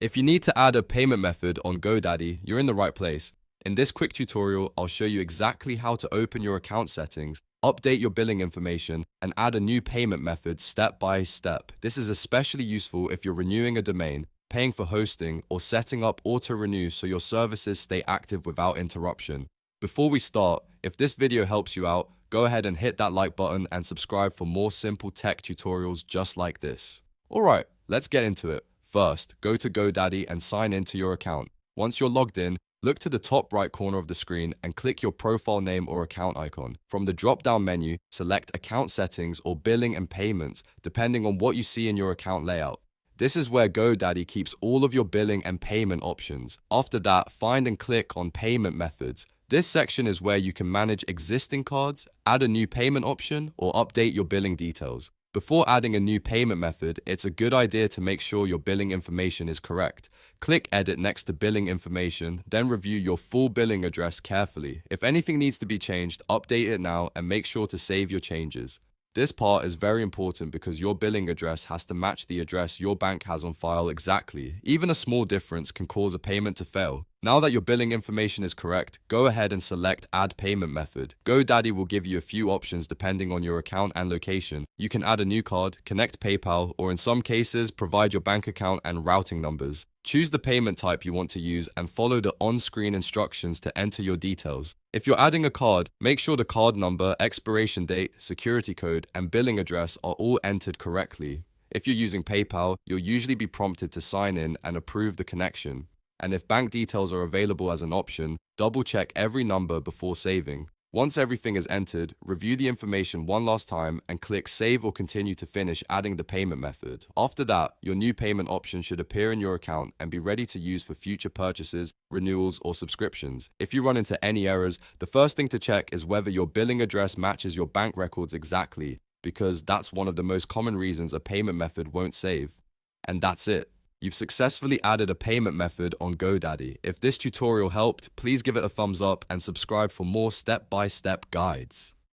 If you need to add a payment method on GoDaddy, you're in the right place. In this quick tutorial, I'll show you exactly how to open your account settings, update your billing information, and add a new payment method step by step. This is especially useful if you're renewing a domain, paying for hosting, or setting up auto-renew so your services stay active without interruption. Before we start, if this video helps you out, go ahead and hit that like button and subscribe for more simple tech tutorials just like this. Alright, let's get into it. First, go to GoDaddy and sign into your account. Once you're logged in, look to the top right corner of the screen and click your profile name or account icon. From the drop-down menu, select Account Settings or Billing and Payments, depending on what you see in your account layout. This is where GoDaddy keeps all of your billing and payment options. After that, find and click on Payment Methods. This section is where you can manage existing cards, add a new payment option, or update your billing details. Before adding a new payment method, it's a good idea to make sure your billing information is correct. Click Edit next to Billing Information, then review your full billing address carefully. If anything needs to be changed, update it now and make sure to save your changes. This part is very important because your billing address has to match the address your bank has on file exactly. Even a small difference can cause a payment to fail. Now that your billing information is correct, go ahead and select Add Payment Method. GoDaddy will give you a few options depending on your account and location. You can add a new card, connect PayPal, or in some cases, provide your bank account and routing numbers. Choose the payment type you want to use and follow the on-screen instructions to enter your details. If you're adding a card, make sure the card number, expiration date, security code, and billing address are all entered correctly. If you're using PayPal, you'll usually be prompted to sign in and approve the connection. And if bank details are available as an option, double-check every number before saving. Once everything is entered, review the information one last time and click Save or Continue to finish adding the payment method. After that, your new payment option should appear in your account and be ready to use for future purchases, renewals, or subscriptions. If you run into any errors, the first thing to check is whether your billing address matches your bank records exactly, because that's one of the most common reasons a payment method won't save. And that's it. You've successfully added a payment method on GoDaddy. If this tutorial helped, please give it a thumbs up and subscribe for more step-by-step guides.